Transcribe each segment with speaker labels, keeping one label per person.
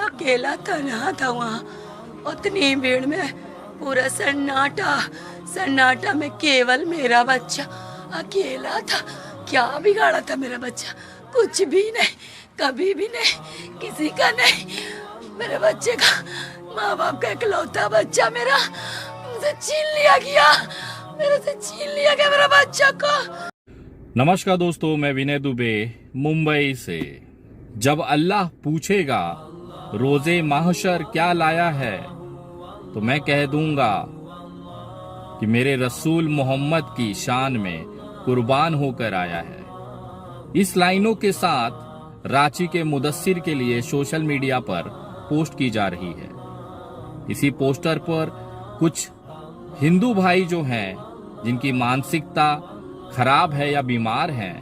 Speaker 1: अकेला तन्हा था वहाँ। उतनी भीड़ में पूरा सन्नाटा, सन्नाटा में केवल मेरा बच्चा अकेला था। क्या बिगाड़ा था मेरा बच्चा? कुछ भी नहीं, कभी भी नहीं, किसी का नहीं। मेरे बच्चे का, माँ बाप का इकलौता बच्चा मेरा मुझसे छीन लिया गया, मेरे से छीन लिया गया मेरा बच्चा को।
Speaker 2: नमस्कार दोस्तों, मैं विनय दुबे मुंबई से। जब अल्लाह पूछेगा रोजे महशर क्या लाया है, तो मैं कह दूंगा कि मेरे रसूल मोहम्मद की शान में कुर्बान होकर आया है। इस लाइनों के साथ रांची के मुदस्सिर के लिए सोशल मीडिया पर पोस्ट की जा रही है। इसी पोस्टर पर कुछ हिंदू भाई जो हैं, जिनकी मानसिकता खराब है या बीमार हैं,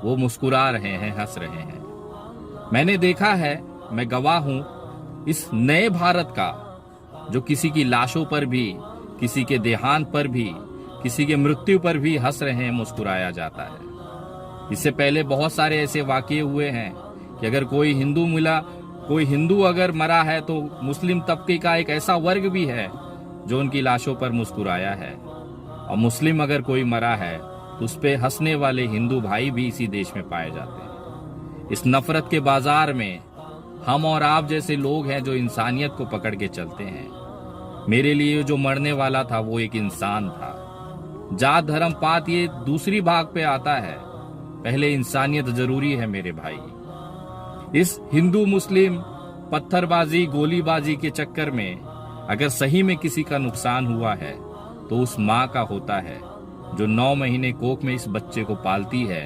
Speaker 2: वो मुस्कुरा रहे हैं, हंस रहे हैं। मैंने देखा है, मैं गवाह हूं इस नए भारत का, जो किसी की लाशों पर भी, किसी के देहांत पर भी, किसी के मृत्यु पर भी हंस रहे हैं, मुस्कुराया जाता है। इससे पहले बहुत सारे ऐसे वाकये हुए हैं कि अगर कोई हिंदू मिला, कोई हिंदू अगर मरा है, तो मुस्लिम तबके का एक ऐसा वर्ग भी है जो उनकी लाशों पर मुस्कुराया है। और मुस्लिम अगर कोई मरा है तो उस पे हंसने वाले हिंदू भाई भी इसी देश में पाए जाते हैं। इस नफरत के बाजार में हम और आप जैसे लोग हैं जो इंसानियत को पकड़ के चलते हैं। मेरे लिए जो मरने वाला था वो एक इंसान था। जात धर्म पात ये दूसरी भाग पे आता है, पहले इंसानियत जरूरी है मेरे भाई। इस हिंदू मुस्लिम पत्थरबाजी, गोलीबाजी के चक्कर में अगर सही में किसी का नुकसान हुआ है तो उस माँ का होता है जो 9 महीने कोख में इस बच्चे को पालती है,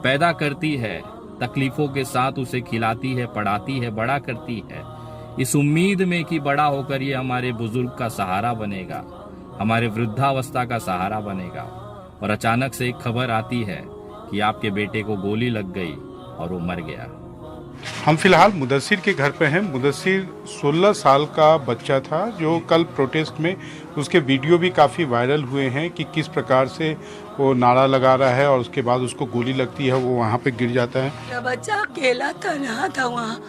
Speaker 2: पैदा करती है, तकलीफों के साथ उसे खिलाती है, पढ़ाती है, बड़ा करती है, इस उम्मीद में कि बड़ा होकर ये हमारे बुजुर्ग का सहारा बनेगा, हमारे वृद्धावस्था का सहारा बनेगा। और अचानक से एक खबर आती है कि आपके बेटे को गोली लग गई और वो मर गया।
Speaker 3: हम फिलहाल मुदस्सिर के घर पे हैं। मुदस्सिर 16 साल का बच्चा था जो कल प्रोटेस्ट में, उसके वीडियो भी काफ़ी वायरल हुए हैं कि किस प्रकार से वो नारा लगा रहा है और उसके बाद उसको गोली लगती है, वो वहाँ पे गिर जाता है।
Speaker 1: मेरा बच्चा अकेला तन्हा था वहाँ।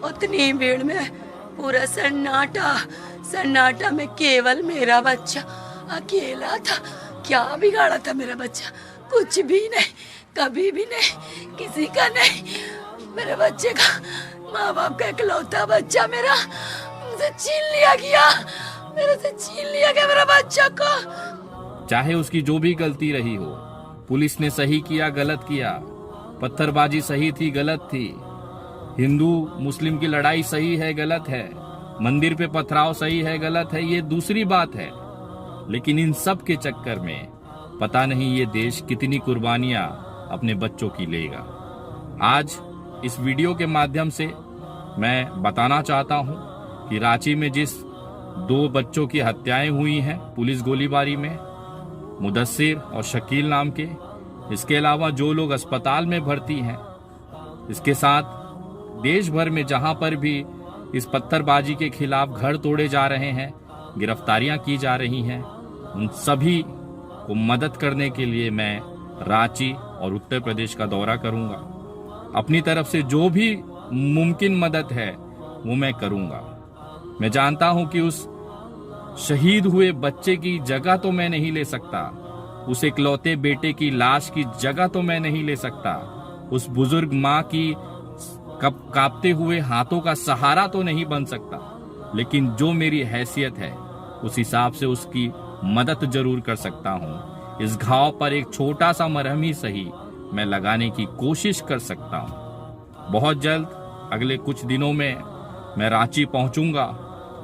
Speaker 1: उतनी भीड़ में पूरा सन्नाटा, सन्नाटा में केवल मेरा बच्चा अकेला था। क्या बिगाड़ा था मेरा बच्चा? कुछ भी नहीं, कभी भी नहीं, किसी का नहीं। मेरे बच्चे का, माँ बाप का इकलौता बच्चा मेरा मुझसे छीन लिया गया, मेरे से छीन लिया गया मेरा बच्चा को।
Speaker 2: चाहे उसकी जो भी गलती रही हो, पुलिस ने सही किया, गलत किया, पत्थरबाजी सही थी, गलत थी, हिंदू मुस्लिम की लड़ाई सही है, गलत है, मंदिर पे पथराव सही है, गलत है, ये दूसरी बात है। लेकिन इन सब के चक्कर में पता नहीं ये देश कितनी कुर्बानियां अपने बच्चों की लेगा। आज इस वीडियो के माध्यम से मैं बताना चाहता हूं कि रांची में जिस 2 बच्चों की हत्याएं हुई हैं पुलिस गोलीबारी में, मुदस्सिर और शकील नाम के, इसके अलावा जो लोग अस्पताल में भर्ती हैं, इसके साथ देश भर में जहां पर भी इस पत्थरबाजी के खिलाफ घर तोड़े जा रहे हैं, गिरफ्तारियां की जा रही हैं, उन सभी को मदद करने के लिए मैं रांची और उत्तर प्रदेश का दौरा करूंगा। अपनी तरफ से जो भी मुमकिन मदद है वो मैं करूंगा। मैं जानता हूं कि उस शहीद हुए बच्चे की जगह तो मैं नहीं ले सकता, उस इकलौते बेटे की लाश की जगह तो मैं नहीं ले सकता, उस बुजुर्ग माँ की कांपते हुए हाथों का सहारा तो नहीं बन सकता, लेकिन जो मेरी हैसियत है उस हिसाब से उसकी मदद जरूर कर सकता हूं। इस घाव पर एक छोटा सा मरहम ही सही मैं लगाने की कोशिश कर सकता हूं। बहुत जल्द, अगले कुछ दिनों में मैं रांची पहुंचूंगा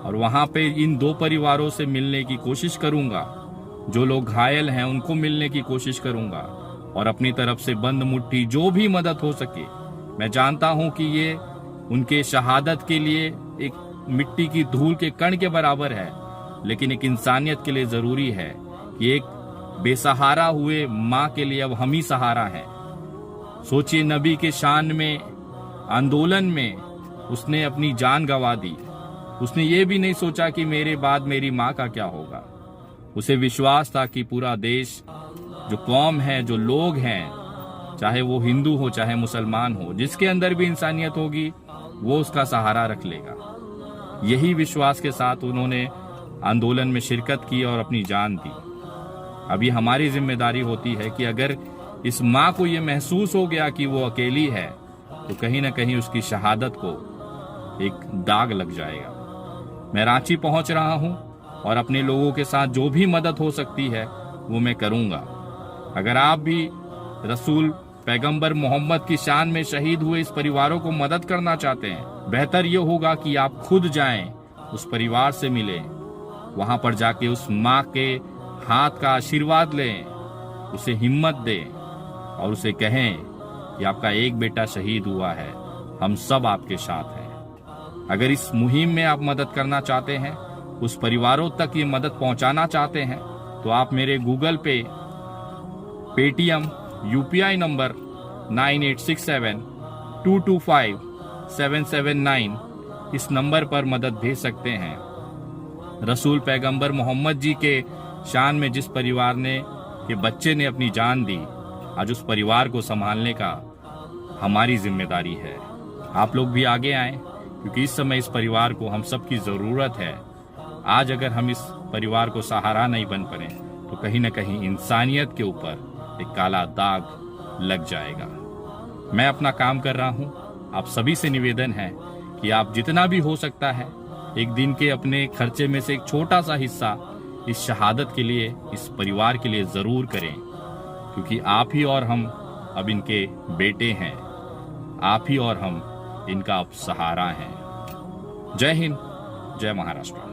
Speaker 2: और वहां पे इन 2 परिवारों से मिलने की कोशिश करूंगा। जो लोग घायल हैं उनको मिलने की कोशिश करूंगा और अपनी तरफ से बंद मुट्ठी जो भी मदद हो सके। मैं जानता हूं कि ये उनके शहादत के लिए एक मिट्टी की धूल के कण के बराबर है, लेकिन एक इंसानियत के लिए जरूरी है कि एक बेसहारा हुए माँ के लिए अब हम ही सहारा हैं। सोचिए, नबी के शान में आंदोलन में उसने अपनी जान गंवा दी। उसने ये भी नहीं सोचा कि मेरे बाद मेरी माँ का क्या होगा। उसे विश्वास था कि पूरा देश, जो कौम है, जो लोग हैं, चाहे वो हिंदू हो चाहे मुसलमान हो, जिसके अंदर भी इंसानियत होगी वो उसका सहारा रख लेगा। यही विश्वास के साथ उन्होंने आंदोलन में शिरकत की और अपनी जान दी। अभी हमारी जिम्मेदारी होती है कि अगर इस माँ को ये महसूस हो गया कि वो अकेली है, तो कहीं ना कहीं उसकी शहादत को एक दाग लग जाएगा। मैं रांची पहुंच रहा हूं और अपने लोगों के साथ जो भी मदद हो सकती है वो मैं करूंगा। अगर आप भी रसूल पैगंबर मोहम्मद की शान में शहीद हुए इस परिवारों को मदद करना चाहते हैं, बेहतर ये होगा कि आप खुद जाएं, उस परिवार से मिलें, वहां पर जाके उस माँ के हाथ का आशीर्वाद लें, उसे हिम्मत दें और उसे कहें कि आपका एक बेटा शहीद हुआ है, हम सब आपके साथ हैं। अगर इस मुहिम में आप मदद करना चाहते हैं, उस परिवारों तक ये मदद पहुंचाना चाहते हैं, तो आप मेरे गूगल पे, पेटीएम, यूपीआई नंबर 9867225779 इस नंबर पर मदद भेज सकते हैं। रसूल पैगंबर मोहम्मद जी के शान में जिस परिवार ने के बच्चे ने अपनी जान दी, आज उस परिवार को संभालने का हमारी जिम्मेदारी है। आप लोग भी आगे आएं, क्योंकि इस समय इस परिवार को हम सब की जरूरत है। आज अगर हम इस परिवार को सहारा नहीं बन पाए तो कहीं ना कहीं इंसानियत के ऊपर एक काला दाग लग जाएगा। मैं अपना काम कर रहा हूं। आप सभी से निवेदन है कि आप जितना भी हो सकता है एक दिन के अपने खर्चे में से एक छोटा सा हिस्सा इस शहादत के लिए, इस परिवार के लिए जरूर करें, क्योंकि आप ही और हम अब इनके बेटे हैं, आप ही और हम इनका अब सहारा हैं। जय हिंद, जय महाराष्ट्र।